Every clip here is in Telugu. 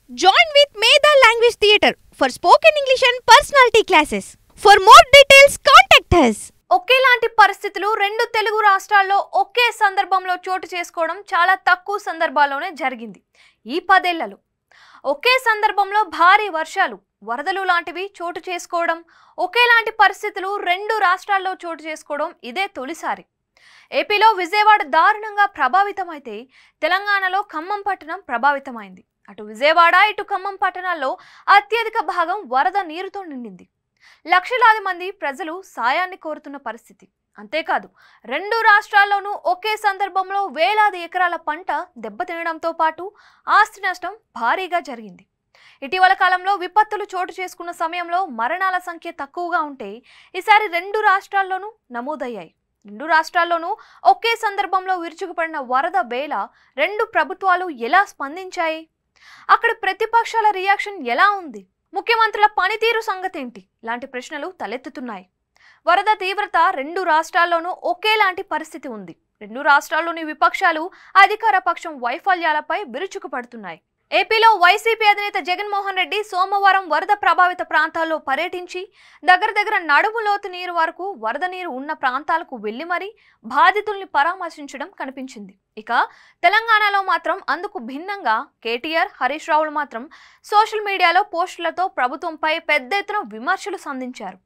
Join with Medha Language Theatre for spoken English and personality classes. For more details, contact us. ఒకేలాంటి పరిస్థితులు రెండు తెలుగు రాష్ట్రాల్లో ఒకే సందర్భంలో చోటు చేసుకోవడం చాలా తక్కువ సందర్భాల్లోనే జరిగింది. ఈ 10 ఏళ్లలో ఒకే సందర్భంలో భారీ వర్షాలు, వరదలు లాంటివి చోటు చేసుకోవడం, ఒకేలాంటి పరిస్థితులు రెండు రాష్ట్రాల్లో చోటు చేసుకోవడం ఇదే తొలిసారి. ఏపీలో విజయవాడ దారుణంగా ప్రభావితమైతే తెలంగాణలో ఖమ్మం పట్టణం ప్రభావితమైంది. అటు విజయవాడ ఇటు ఖమ్మం పట్టణాల్లో అత్యధిక భాగం వరద నీరుతో నిండింది. లక్షలాది మంది ప్రజలు సాయాన్ని కోరుతున్న పరిస్థితి. అంతేకాదు రెండు రాష్ట్రాల్లోనూ ఒకే సందర్భంలో వేలాది ఎకరాల పంట దెబ్బతినడంతో పాటు ఆస్తి నష్టం భారీగా జరిగింది. ఇటీవల కాలంలో విపత్తులు చోటు చేసుకున్న సమయంలో మరణాల సంఖ్య తక్కువగా ఉంటే ఈసారి రెండు రాష్ట్రాల్లోనూ నమోదయ్యాయి. రెండు రాష్ట్రాల్లోనూ ఒకే సందర్భంలో విరుచుకుపడిన వరద వేళ రెండు ప్రభుత్వాలు ఎలా స్పందించాయి? అక్కడ ప్రతిపక్షాల రియాక్షన్ ఎలా ఉంది? ముఖ్యమంత్రుల పనితీరు సంగతేంటి? ఇలాంటి ప్రశ్నలు తలెత్తుతున్నాయి. వరద తీవ్రత రెండు రాష్ట్రాల్లోనూ ఒకేలాంటి పరిస్థితి ఉంది. రెండు రాష్ట్రాల్లోని విపక్షాలు అధికార పక్షం వైఫల్యాలపై విరుచుకుపడుతున్నాయి. ఏపీలో వైసీపీ అధినేత జగన్మోహన్ రెడ్డి సోమవారం వరద ప్రభావిత ప్రాంతాల్లో పర్యటించి దగ్గర నడుము లోతు నీరు వరకు వరద నీరు ఉన్న ప్రాంతాలకు వెళ్లి మరీ బాధితుల్ని పరామర్శించడం కనిపించింది. ఇక తెలంగాణలో మాత్రం అందుకు భిన్నంగా కేటీఆర్, హరీష్ రావులు మాత్రం సోషల్ మీడియాలో పోస్టులతో ప్రభుత్వంపై పెద్ద ఎత్తున విమర్శలు సంధించారు.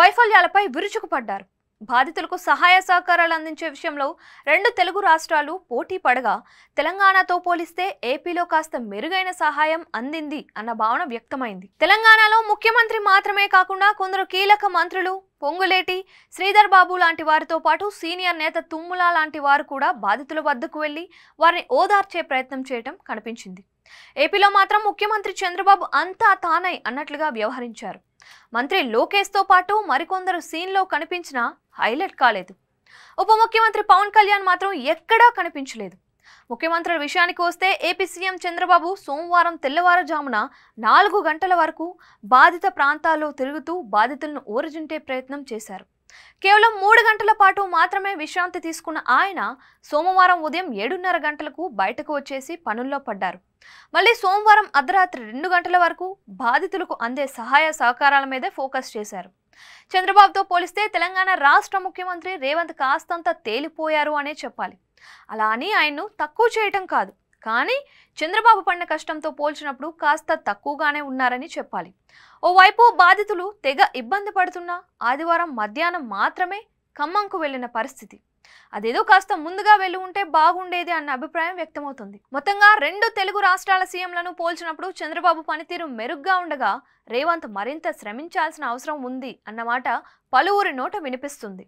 వైఫల్యాలపై విరుచుకుపడ్డారు. బాధితులకు సహాయ సహకారాలు అందించే విషయంలో రెండు తెలుగు రాష్ట్రాలు పోటీ పడగా తెలంగాణతో పోలిస్తే ఏపీలో కాస్త మెరుగైన సహాయం అందింది అన్న భావన వ్యక్తమైంది. తెలంగాణలో ముఖ్యమంత్రి మాత్రమే కాకుండా కొందరు కీలక మంత్రులు పొంగులేటి, శ్రీధర్ బాబు లాంటి వారితో పాటు సీనియర్ నేత తుమ్మల లాంటి వారు కూడా బాధితుల వద్దకు వెళ్లి వారిని ఓదార్చే ప్రయత్నం చేయడం కనిపించింది. ఏపీలో మాత్రం ముఖ్యమంత్రి చంద్రబాబు అంతా తానై అన్నట్లుగా వ్యవహరించారు. మంత్రి లోకేష్తో పాటు మరికొందరు సీన్లో కనిపించినా హైలైట్ కాలేదు. ఉప ముఖ్యమంత్రి పవన్ కళ్యాణ్ మాత్రం ఎక్కడా కనిపించలేదు. ముఖ్యమంత్రుల విషయానికి వస్తే ఏపీ సీఎం చంద్రబాబు సోమవారం తెల్లవారుజామున 4 గంటల వరకు బాధిత ప్రాంతాల్లో తిరుగుతూ బాధితులను ఊరజింటే ప్రయత్నం చేశారు. కేవలం 3 గంటల పాటు మాత్రమే విశ్రాంతి తీసుకున్న ఆయన సోమవారం ఉదయం 7:30 గంటలకు బయటకు వచ్చేసి పనుల్లో పడ్డారు. మళ్ళీ సోమవారం అర్ధరాత్రి 2 గంటల వరకు బాధితులకు అందే సహాయ సహకారాల మీదే ఫోకస్ చేశారు. చంద్రబాబుతో పోలిస్తే తెలంగాణ రాష్ట్ర ముఖ్యమంత్రి రేవంత్ కాస్తంత తేలిపోయారు అనే చెప్పాలి. అలా అని ఆయన్ను తక్కువ చేయటం కాదు, కానీ చంద్రబాబు పడిన కష్టంతో పోల్చినప్పుడు కాస్త తక్కువగానే ఉన్నారని చెప్పాలి. ఓవైపు బాధితులు తెగ ఇబ్బంది పడుతున్నా ఆదివారం మధ్యాహ్నం మాత్రమే ఖమ్మంకు వెళ్లిన పరిస్థితి. అదేదో కాస్త ముందుగా వెళ్ళి ఉంటే బాగుండేది అన్న అభిప్రాయం వ్యక్తమవుతుంది. మొత్తంగా రెండు తెలుగు రాష్ట్రాల సీఎంలను పోల్చినప్పుడు చంద్రబాబు పనితీరు మెరుగ్గా ఉండగా రేవంత్ మరింత శ్రమించాల్సిన అవసరం ఉంది అన్నమాట పలువురి నోట వినిపిస్తుంది.